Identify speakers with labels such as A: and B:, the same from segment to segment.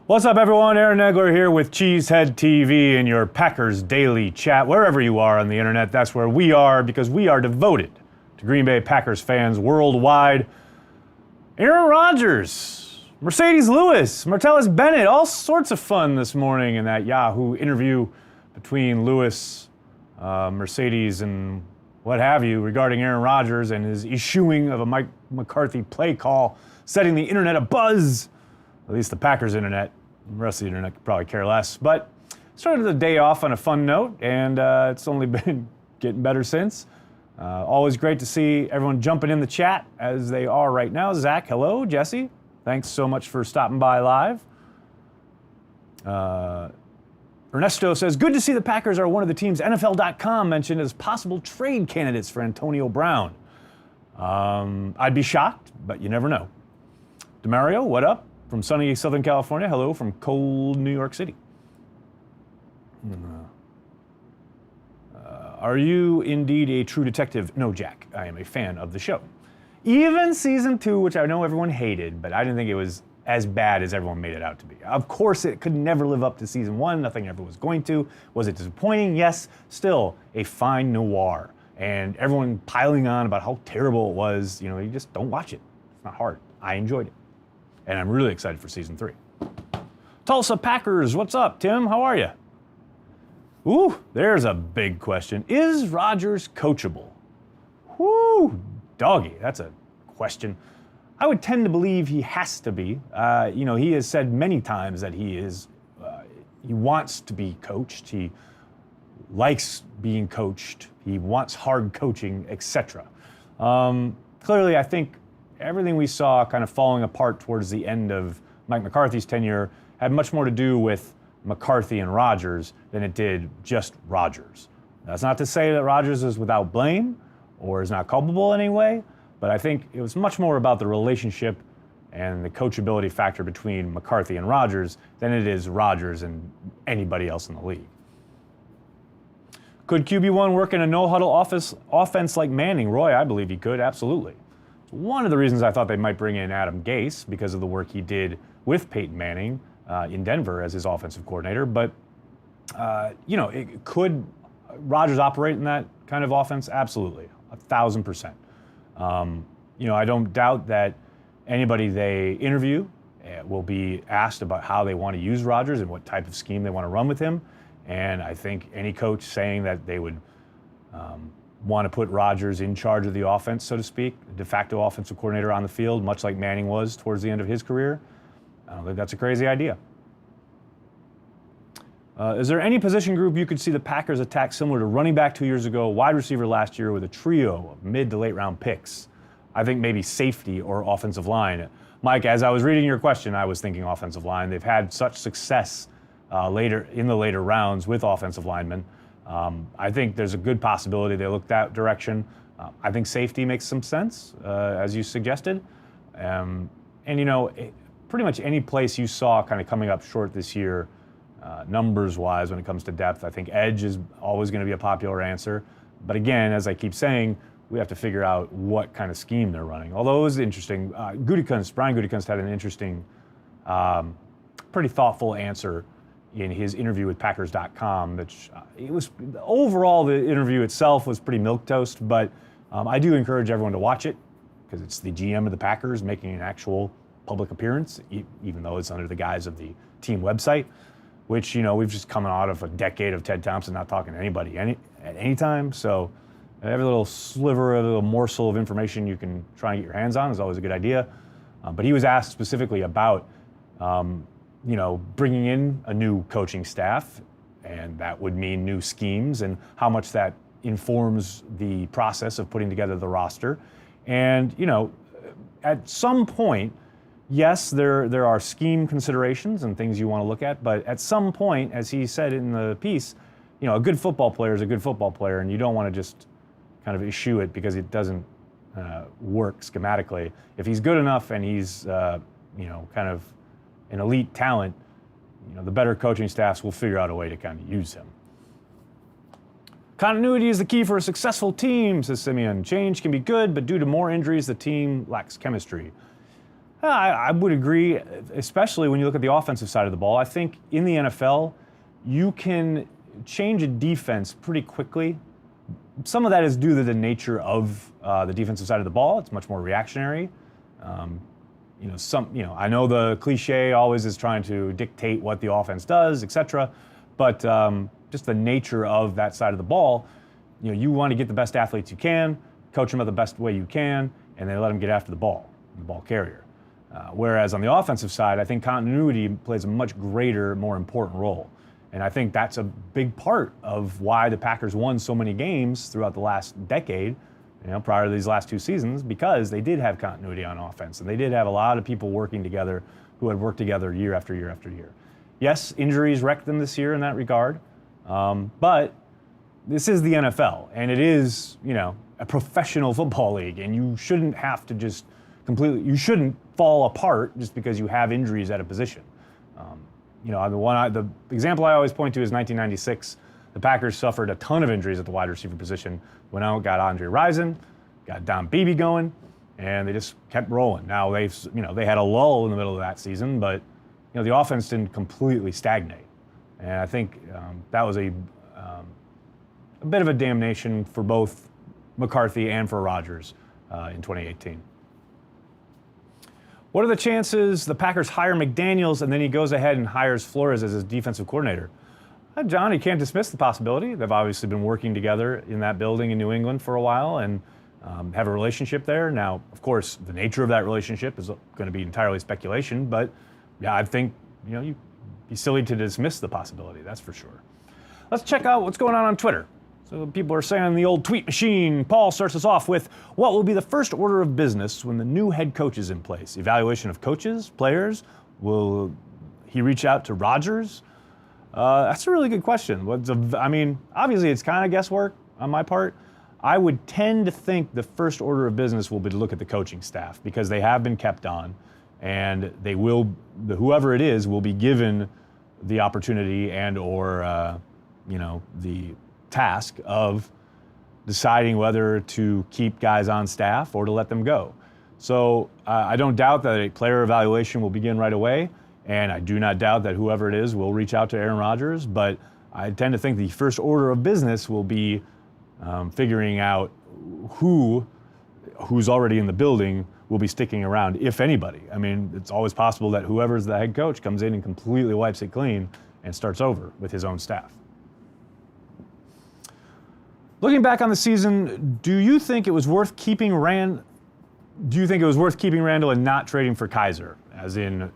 A: What's up, everyone? Aaron Nagler here with Cheesehead TV and your Packers Daily Chat. Wherever you are on the internet, that's where we are, because we are devoted to Green Bay Packers fans worldwide. Aaron Rodgers, Mercedes Lewis, Martellus Bennett, all sorts of fun this morning in that Yahoo interview between Lewis, Mercedes, and what have you regarding Aaron Rodgers and his issuing of a Mike McCarthy play call, setting the internet abuzz, at least the Packers internet. The rest of the internet could probably care less. But started the day off on a fun note, and it's only been getting better since. Always great to see everyone jumping in the chat as they are right now. Zach, hello. Jesse, thanks so much for stopping by live. Ernesto says, good to see the Packers are one of the teams NFL.com mentioned as possible trade candidates for Antonio Brown. I'd be shocked, but you never know. Demario, what up? From sunny Southern California. Hello from cold New York City. Are you indeed a true detective? No, Jack. I am a fan of the show. Even season 2, which I know everyone hated, but I didn't think it was as bad as everyone made it out to be. Of course, it could never live up to season 1. Nothing ever was going to. Was it disappointing? Yes. Still a fine noir. And everyone piling on about how terrible it was. You know, you just don't watch it. It's not hard. I enjoyed it. And I'm really excited for season 3. Tulsa Packers, what's up, Tim? How are you? Ooh, there's a big question. Is Rodgers coachable? Whoo, doggy, that's a question. I would tend to believe he has to be. He has said many times that he wants to be coached. He likes being coached. He wants hard coaching, etc. Clearly, I think everything we saw kind of falling apart towards the end of Mike McCarthy's tenure had much more to do with McCarthy and Rodgers than it did just Rodgers. That's not to say that Rodgers is without blame or is not culpable in any way, but I think it was much more about the relationship and the coachability factor between McCarthy and Rodgers than it is Rodgers and anybody else in the league. Could QB1 work in a no-huddle offense like Manning? Roy, I believe he could, absolutely. One of the reasons I thought they might bring in Adam Gase because of the work he did with Peyton Manning in Denver as his offensive coordinator. But, could Rodgers operate in that kind of offense? Absolutely, 1,000%. I don't doubt that anybody they interview will be asked about how they want to use Rodgers and what type of scheme they want to run with him. And I think any coach saying that they would want to put Rodgers in charge of the offense, so to speak, de facto offensive coordinator on the field, much like Manning was towards the end of his career, I don't think that's a crazy idea. Is there any position group you could see the Packers attack similar to running back 2 years ago, wide receiver last year with a trio of mid to late round picks? I think maybe safety or offensive line. Mike, as I was reading your question, I was thinking offensive line. They've had such success later in the later rounds with offensive linemen. I think there's a good possibility they look that direction. I think safety makes some sense, as you suggested. Pretty much any place you saw kind of coming up short this year, numbers-wise, when it comes to depth, I think edge is always going to be a popular answer. But again, as I keep saying, we have to figure out what kind of scheme they're running. Although it was interesting, Brian Gutekunst had an interesting, pretty thoughtful answer in his interview with Packers.com, which overall the interview itself was pretty milquetoast, but I do encourage everyone to watch it because it's the GM of the Packers making an actual public appearance, even though it's under the guise of the team website, which, we've just come out of a decade of Ted Thompson not talking to anybody at any time. So every little sliver, a little morsel of information you can try and get your hands on is always a good idea. But he was asked specifically about bringing in a new coaching staff, and that would mean new schemes and how much that informs the process of putting together the roster. And, at some point, yes, there are scheme considerations and things you want to look at, but at some point, as he said in the piece, a good football player is a good football player, and you don't want to just kind of eschew it because it doesn't work schematically. If he's good enough and he's, kind of an elite talent, the better coaching staffs will figure out a way to kind of use him. Continuity is the key for a successful team, says Simeon. Change can be good, but due to more injuries, the team lacks chemistry. I would agree, especially when you look at the offensive side of the ball. I think in the NFL, you can change a defense pretty quickly. Some of that is due to the nature of the defensive side of the ball. It's much more reactionary. I know the cliche always is trying to dictate what the offense does, etc. But just the nature of that side of the ball, you want to get the best athletes you can, coach them the best way you can, and then let them get after the ball carrier. Whereas on the offensive side, I think continuity plays a much greater, more important role. And I think that's a big part of why the Packers won so many games throughout the last decade, prior to these last 2 seasons, because they did have continuity on offense. And they did have a lot of people working together who had worked together year after year after year. Yes, injuries wrecked them this year in that regard. But this is the NFL, and it is, a professional football league, and you shouldn't have to just you shouldn't fall apart just because you have injuries at a position. The example I always point to is 1996. The Packers suffered a ton of injuries at the wide receiver position. Went out, got Andre Rison, got Don Beebe going, and they just kept rolling. Now they had a lull in the middle of that season, but the offense didn't completely stagnate. And I think that was a bit of a damnation for both McCarthy and for Rodgers in 2018. What are the chances the Packers hire McDaniels and then he goes ahead and hires Flores as his defensive coordinator? John, you can't dismiss the possibility. They've obviously been working together in that building in New England for a while and have a relationship there. Now, of course, the nature of that relationship is going to be entirely speculation, but yeah, I think you'd be silly to dismiss the possibility, that's for sure. Let's check out what's going on Twitter. So people are saying the old tweet machine. Paul starts us off with, what will be the first order of business when the new head coach is in place? Evaluation of coaches, players? Will he reach out to Rodgers? That's a really good question. Obviously it's kind of guesswork on my part. I would tend to think the first order of business will be to look at the coaching staff because they have been kept on, and whoever it is will be given the opportunity and or the task of deciding whether to keep guys on staff or to let them go. So I don't doubt that a player evaluation will begin right away, and I do not doubt that whoever it is will reach out to Aaron Rodgers, but I tend to think the first order of business will be figuring out who's already in the building will be sticking around, if anybody. It's always possible that whoever's the head coach comes in and completely wipes it clean and starts over with his own staff. Looking back on the season, do you think it was worth keeping Randall and not trading for Kaiser? As in,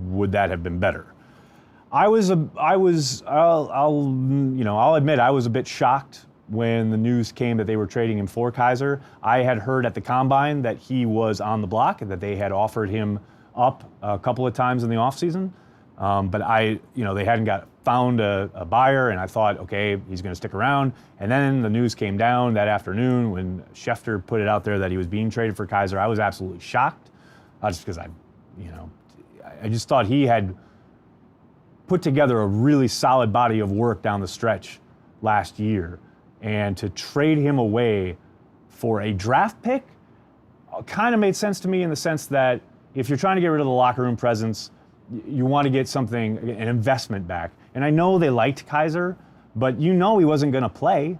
A: would that have been better? I'll admit I was a bit shocked when the news came that they were trading him for Kaiser. I had heard at the Combine that he was on the block and that they had offered him up a couple of times in the offseason. But they hadn't found a buyer, and I thought, okay, he's going to stick around. And then the news came down that afternoon when Schefter put it out there that he was being traded for Kaiser. I was absolutely shocked, just because I just thought he had put together a really solid body of work down the stretch last year, and to trade him away for a draft pick kind of made sense to me in the sense that if you're trying to get rid of the locker room presence, you want to get an investment back. And I know they liked Kaiser, but he wasn't going to play.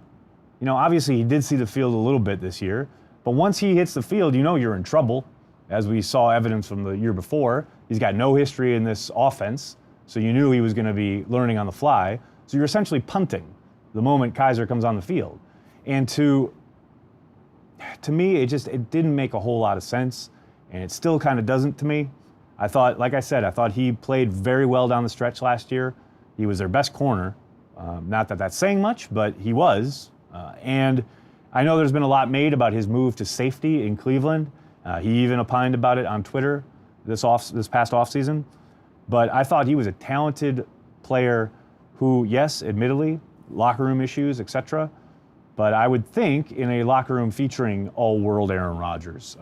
A: Obviously he did see the field a little bit this year, but once he hits the field, you're in trouble, as we saw evidence from the year before. He's got no history in this offense, so you knew he was going to be learning on the fly. So you're essentially punting the moment Kaiser comes on the field. And to me, it didn't make a whole lot of sense, and it still kind of doesn't to me. I thought he played very well down the stretch last year. He was their best corner. Not that that's saying much, but he was. And I know there's been a lot made about his move to safety in Cleveland. He even opined about it on Twitter this past offseason. But I thought he was a talented player who, yes, admittedly, locker room issues, etc. But I would think in a locker room featuring all-world Aaron Rodgers,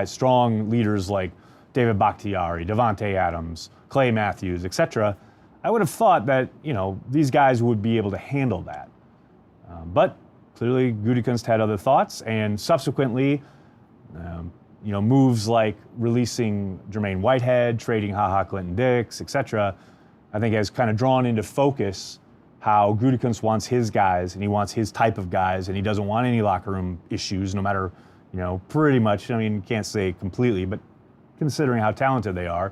A: strong leaders like David Bakhtiari, Devontae Adams, Clay Matthews, etc., I would have thought that, these guys would be able to handle that. But clearly Gutekunst had other thoughts, and subsequently moves like releasing Jermaine Whitehead, trading HaHa Clinton Dix, etc., I think has kind of drawn into focus how Gutekunst wants his guys, and he wants his type of guys, and he doesn't want any locker room issues, no matter, pretty much. I mean, can't say completely, but considering how talented they are,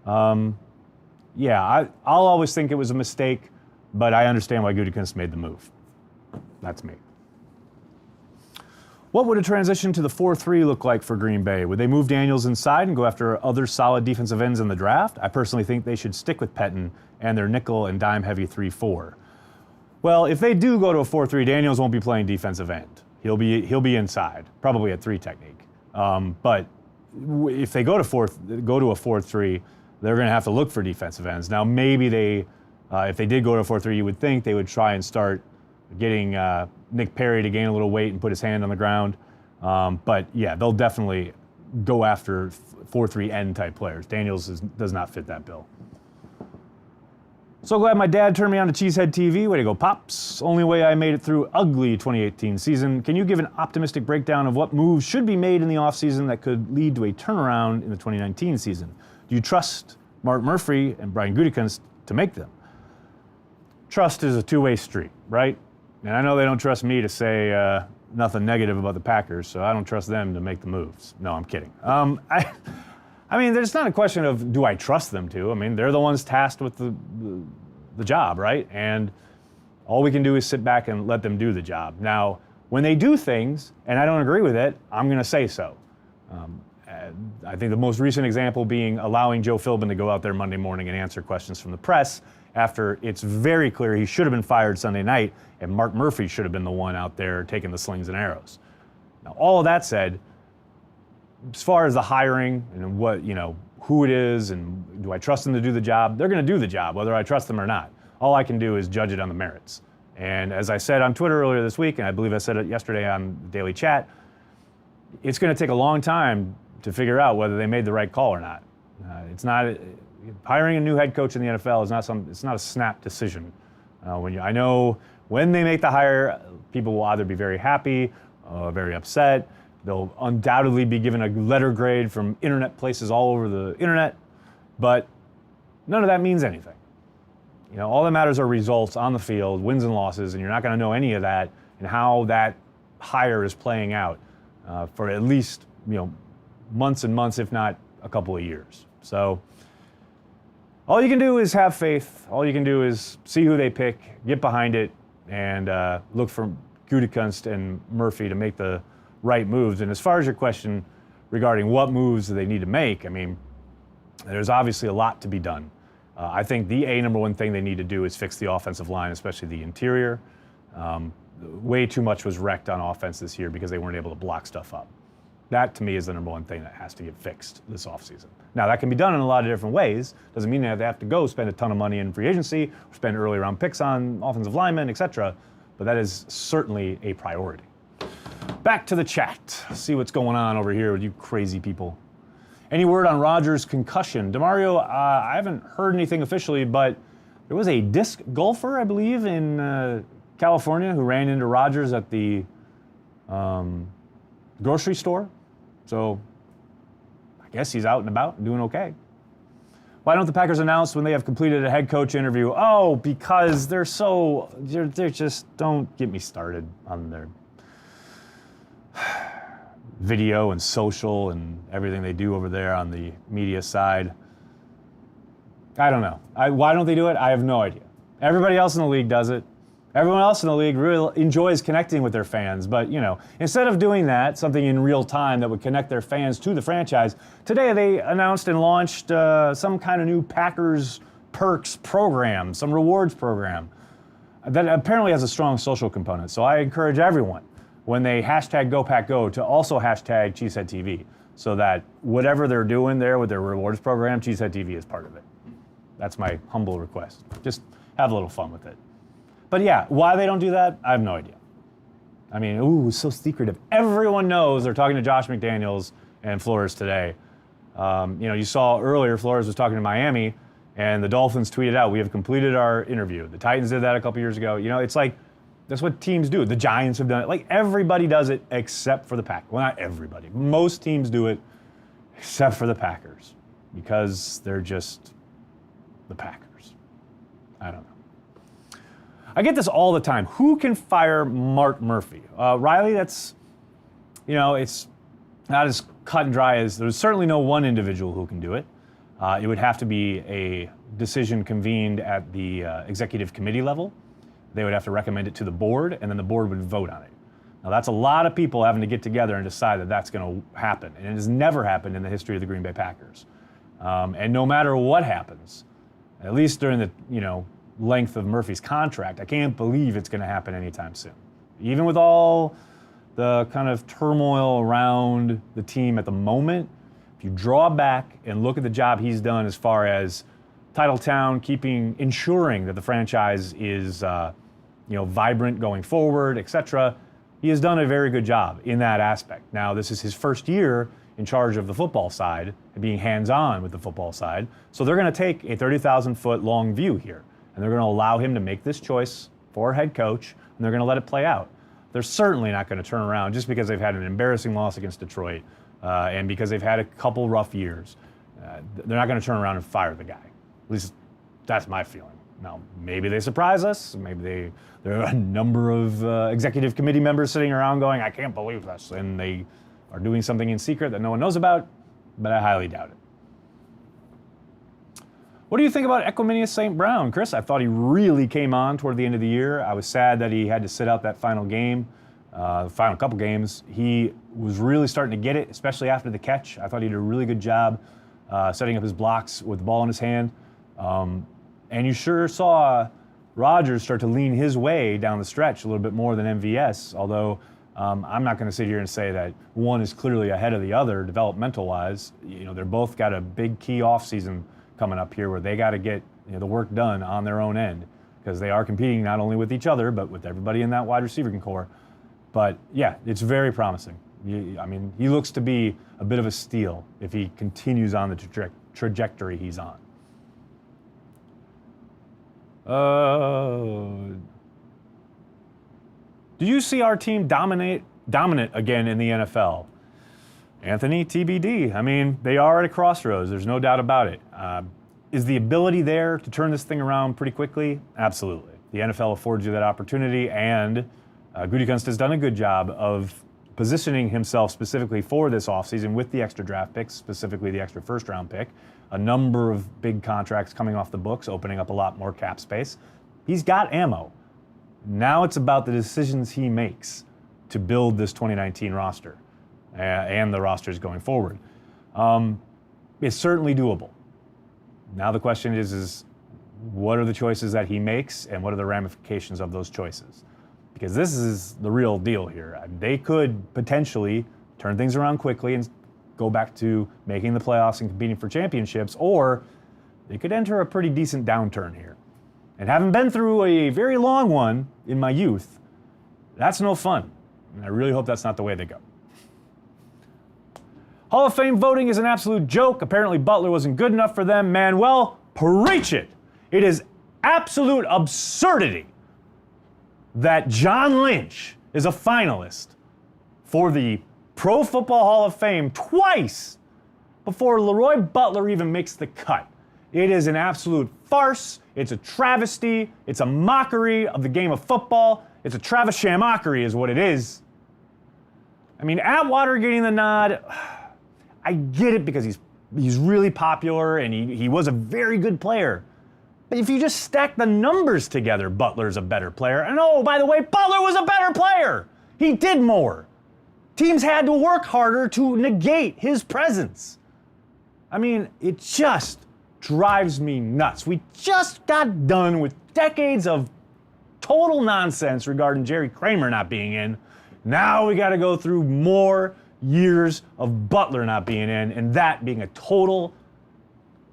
A: I'll always think it was a mistake, but I understand why Gutekunst made the move. That's me. What would a transition to the 4-3 look like for Green Bay? Would they move Daniels inside and go after other solid defensive ends in the draft? I personally think they should stick with Pettin and their nickel and dime heavy 3-4. Well, if they do go to a 4-3, Daniels won't be playing defensive end. He'll be inside, probably at 3 technique. But if they go to a 4-3, they're going to have to look for defensive ends. Now, maybe if they did go to a 4-3, you would think they would try and start getting Nick Perry to gain a little weight and put his hand on the ground. But yeah, they'll definitely go after 4-3 end type players. Daniels does not fit that bill. So glad my dad turned me on to Cheesehead TV. Way to go, Pops. Only way I made it through ugly 2018 season. Can you give an optimistic breakdown of what moves should be made in the offseason that could lead to a turnaround in the 2019 season? Do you trust Mark Murphy and Brian Gutekunst to make them? Trust is a two-way street, right? And I know they don't trust me to say nothing negative about the Packers, so I don't trust them to make the moves. No, I'm kidding. I mean, there's not a question of do I trust them to. I mean, they're the ones tasked with the job, right? And all we can do is sit back and let them do the job. Now, when they do things, and I don't agree with it, I'm going to say so. I think the most recent example being allowing Joe Philbin to go out there Monday morning and answer questions from the press after it's very clear he should have been fired Sunday night and Mark Murphy should have been the one out there taking the slings and arrows. Now, all of that said, as far as the hiring and what, who it is and do I trust them to do the job, they're going to do the job, whether I trust them or not. All I can do is judge it on the merits. And as I said on Twitter earlier this week, and I believe I said it yesterday on Daily Chat, it's going to take a long time to figure out whether they made the right call or not. It's not hiring a new head coach in the NFL is not it's not a snap decision. I know when they make the hire, people will either be very happy, very upset. They'll undoubtedly be given a letter grade from internet places all over the internet, but none of that means anything. All that matters are results on the field, wins and losses, and you're not going to know any of that and how that hire is playing out for at least months and months, if not a couple of years. So all you can do is have faith. All you can do is see who they pick, get behind it, and look for Gutekunst and Murphy to make the right moves. And as far as your question regarding what moves do they need to make, I mean, there's obviously a lot to be done. I think the number one thing they need to do is fix the offensive line, especially the interior. Way too much was wrecked on offense this year because they weren't able to block stuff up. That, to me, is the number one thing that has to get fixed this offseason. Now, that can be done in a lot of different ways. Doesn't mean they have to go spend a ton of money in free agency, or spend early round picks on offensive linemen, etc. But that is certainly a priority. Back to the chat. See what's going on over here with you crazy people. Any word on Rodgers' concussion? DeMario, I haven't heard anything officially, but there was a disc golfer, I believe, in California who ran into Rodgers at the grocery store. So I guess he's out and about and doing okay. Why don't the Packers announce when they have completed a head coach interview? Oh, because they're just, don't get me started on their video and social and everything they do over there on the media side. I don't know. Why don't they do it? I have no idea. Everybody else in the league does it. Everyone else in the league really enjoys connecting with their fans. But, instead of doing that, something in real time that would connect their fans to the franchise, today they announced and launched some kind of new Packers perks program, some rewards program that apparently has a strong social component. So I encourage everyone, when they hashtag GoPackGo, to also hashtag CheeseheadTV, so that whatever they're doing there with their rewards program, CheeseheadTV is part of it. That's my humble request. Just have a little fun with it. But yeah, why they don't do that, I have no idea. I mean, it's so secretive. Everyone knows they're talking to Josh McDaniels and Flores today. You saw earlier Flores was talking to Miami, and the Dolphins tweeted out, "We have completed our interview." The Titans did that a couple years ago. It's like, that's what teams do. The Giants have done it. Like, everybody does it except for the Packers. Well, not everybody. Most teams do it except for the Packers, because they're just the Packers. I don't know. I get this all the time. Who can fire Mark Murphy? Riley, that's, it's not as cut and dry as, there's certainly no one individual who can do it. It would have to be a decision convened at the executive committee level. They would have to recommend it to the board, and then the board would vote on it. Now, that's a lot of people having to get together and decide that that's going to happen. And it has never happened in the history of the Green Bay Packers. And no matter what happens, at least during the length of Murphy's contract, I can't believe it's going to happen anytime soon. Even with all the kind of turmoil around the team at the moment, if you draw back and look at the job he's done as far as Titletown, ensuring that the franchise is vibrant going forward, etc., he has done a very good job in that aspect. Now, this is his first year in charge of the football side and being hands-on with the football side. So they're going to take a 30,000-foot long view here, and they're going to allow him to make this choice for head coach, and they're going to let it play out. They're certainly not going to turn around just because they've had an embarrassing loss against Detroit and because they've had a couple rough years. They're not going to turn around and fire the guy. At least that's my feeling. Now, maybe they surprise us. Maybe there are a number of executive committee members sitting around going, I can't believe this. And they are doing something in secret that no one knows about, but I highly doubt it. What do you think about Equanimeous St. Brown, Chris? I thought he really came on toward the end of the year. I was sad that he had to sit out that final game, the final couple games. He was really starting to get it, especially after the catch. I thought he did a really good job setting up his blocks with the ball in his hand. And you sure saw Rodgers start to lean his way down the stretch a little bit more than MVS, although I'm not going to sit here and say that one is clearly ahead of the other developmental-wise. They're both got a big key offseason coming up here where they got to get the work done on their own end because they are competing not only with each other but with everybody in that wide receiving core. But, yeah, it's very promising. He looks to be a bit of a steal if he continues on the trajectory he's on. Do you see our team dominant again in the NFL? Anthony, TBD. They are at a crossroads. There's no doubt about it. Is the ability there to turn this thing around pretty quickly? Absolutely. The NFL affords you that opportunity, and Gutekunst has done a good job of positioning himself specifically for this offseason with the extra draft picks, specifically the extra first-round pick, a number of big contracts coming off the books, opening up a lot more cap space. He's got ammo. Now it's about the decisions he makes to build this 2019 roster and the rosters going forward. It's certainly doable. Now the question is what are the choices that he makes and what are the ramifications of those choices? Because this is the real deal here. They could potentially turn things around quickly and go back to making the playoffs and competing for championships, or they could enter a pretty decent downturn here. And having been through a very long one in my youth, that's no fun. And I really hope that's not the way they go. Hall of Fame voting is an absolute joke. Apparently Butler wasn't good enough for them. Manuel, preach it. It is absolute absurdity that John Lynch is a finalist for the Pro Football Hall of Fame twice before Leroy Butler even makes the cut. It is an absolute farce. It's a travesty. It's a mockery of the game of football. It's a Travis Shamockery is what it is. Atwater getting the nod, I get it because he's really popular and he was a very good player. But if you just stack the numbers together, Butler's a better player. And oh, by the way, Butler was a better player. He did more. Teams had to work harder to negate his presence. It just drives me nuts. We just got done with decades of total nonsense regarding Jerry Kramer not being in. Now we got to go through more years of Butler not being in, and that being a total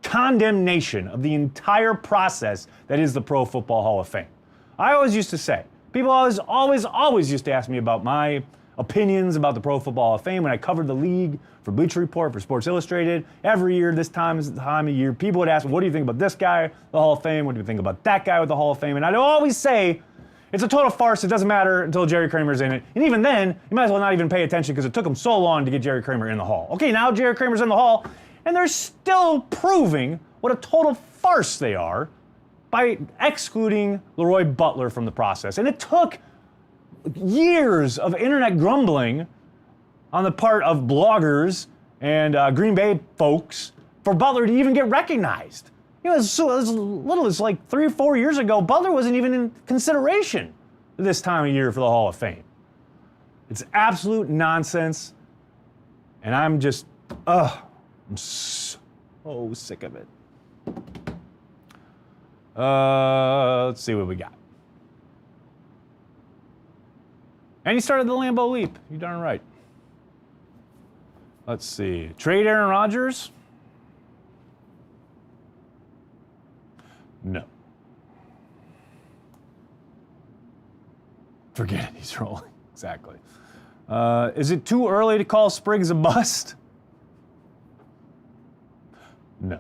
A: condemnation of the entire process that is the Pro Football Hall of Fame. I always used to say, people always used to ask me about my opinions about the Pro Football Hall of Fame when I covered the league for Bleacher Report, for Sports Illustrated. Every year, this time is the time of year, people would ask me, what do you think about this guy, the Hall of Fame? What do you think about that guy with the Hall of Fame? And I'd always say, It's a total farce. It doesn't matter until Jerry Kramer's in it. And even then, you might as well not even pay attention because it took them so long to get Jerry Kramer in the hall. Okay, now Jerry Kramer's in the hall, and they're still proving what a total farce they are by excluding Leroy Butler from the process. And it took years of internet grumbling on the part of bloggers and Green Bay folks for Butler to even get recognized. You know, as little as like 3 or 4 years ago, Butler wasn't even in consideration this time of year for the Hall of Fame. It's absolute nonsense, and I'm just, I'm so sick of it. Let's see what we got. And he started the Lambeau Leap. You're darn right. Let's see. Trade Aaron Rodgers? No. Forget it, he's rolling. Exactly. Is it too early to call Spriggs a bust? No.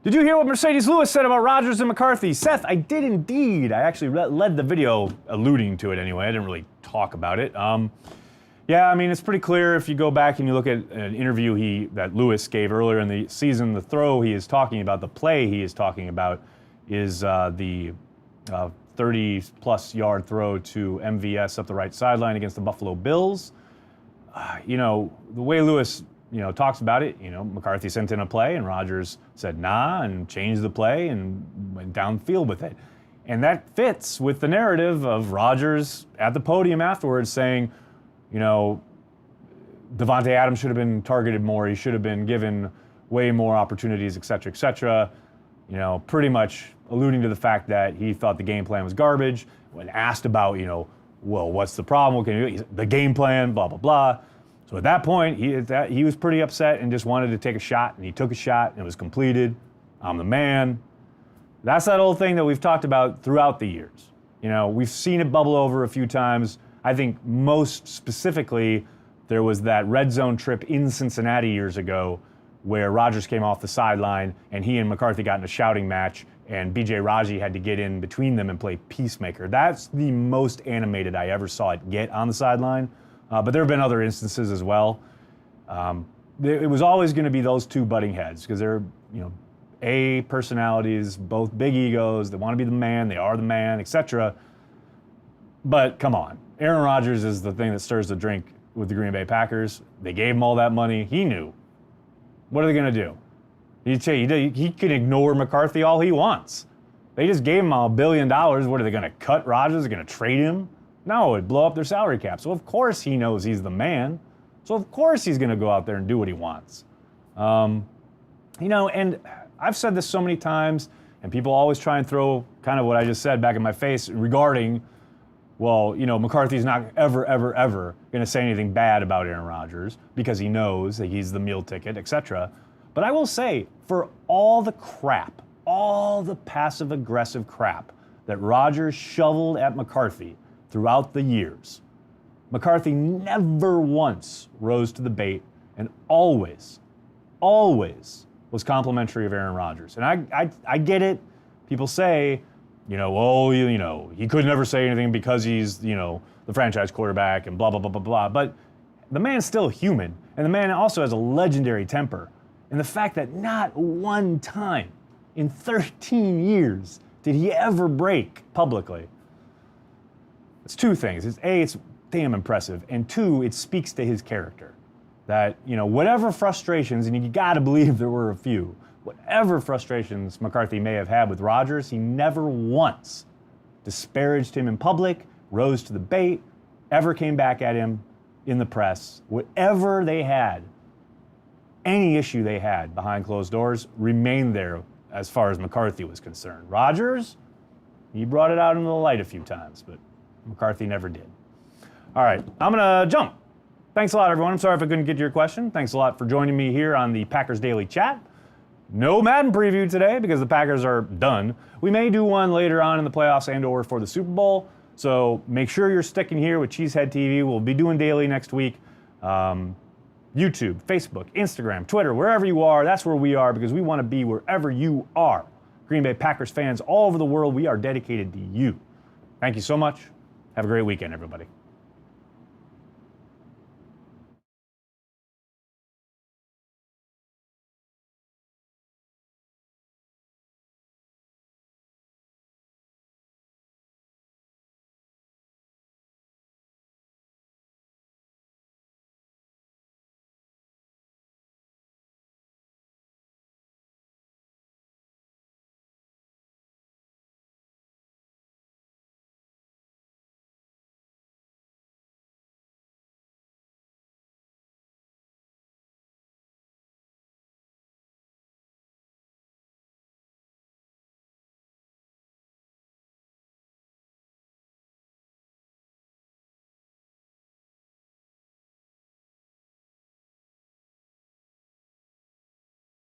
A: Did you hear what Mercedes Lewis said about Rodgers and McCarthy? Seth, I did indeed. I actually led the video alluding to it anyway. I didn't really talk about it. Yeah, I mean, it's pretty clear if you go back and you look at an interview that Lewis gave earlier in the season, the throw he is talking about, the play he is talking about is the 30-plus yard throw to MVS up the right sideline against the Buffalo Bills. You know, the way Lewis, talks about it, McCarthy sent in a play and Rodgers said nah and changed the play and went downfield with it. And that fits with the narrative of Rodgers at the podium afterwards saying, Devontae Adams should have been targeted more. He should have been given way more opportunities, et cetera, et cetera. Pretty much alluding to the fact that he thought the game plan was garbage. When asked about, well, what's the problem? What can you do? The game plan, blah, blah, blah. So at that point, he was pretty upset and just wanted to take a shot, and he took a shot, and it was completed. I'm the man. That's that old thing that we've talked about throughout the years. We've seen it bubble over a few times. I think most specifically, there was that red zone trip in Cincinnati years ago where Rodgers came off the sideline and he and McCarthy got in a shouting match and B.J. Raji had to get in between them and play peacemaker. That's the most animated I ever saw it get on the sideline. But there have been other instances as well. It was always going to be those two butting heads because they're, A, personalities, both big egos. They want to be the man. They are the man, etc. But come on. Aaron Rodgers is the thing that stirs the drink with the Green Bay Packers. They gave him all that money. He knew. What are they going to do? He can ignore McCarthy all he wants. They just gave him $1 billion. What are they going to cut Rodgers? Are they going to trade him? No, it'd blow up their salary cap. So of course he knows he's the man. So of course he's going to go out there and do what he wants. And I've said this so many times, and people always try and throw kind of what I just said back in my face regarding, well, McCarthy's not ever, ever, ever going to say anything bad about Aaron Rodgers because he knows that he's the meal ticket, etc. But I will say, for all the crap, all the passive-aggressive crap that Rodgers shoveled at McCarthy throughout the years, McCarthy never once rose to the bait and always was complimentary of Aaron Rodgers. And I get it. People say, he could never say anything because he's, the franchise quarterback and blah, blah, blah, blah, blah. But the man's still human, and the man also has a legendary temper. And the fact that not one time in 13 years did he ever break publicly, it's two things. It's damn impressive, and two, it speaks to his character. That, whatever frustrations, and you gotta believe there were a few, whatever frustrations McCarthy may have had with Rodgers, he never once disparaged him in public, rose to the bait, ever came back at him in the press. Whatever they had, any issue they had behind closed doors remained there as far as McCarthy was concerned. Rodgers, he brought it out into the light a few times, but McCarthy never did. All right, I'm gonna jump. Thanks a lot, everyone. I'm sorry if I couldn't get to your question. Thanks a lot for joining me here on the Packers Daily Chat. No Madden preview today because the Packers are done. We may do one later on in the playoffs and or for the Super Bowl. So make sure you're sticking here with Cheesehead TV. We'll be doing daily next week. YouTube, Facebook, Instagram, Twitter, wherever you are, that's where we are because we want to be wherever you are. Green Bay Packers fans all over the world, we are dedicated to you. Thank you so much. Have a great weekend, everybody.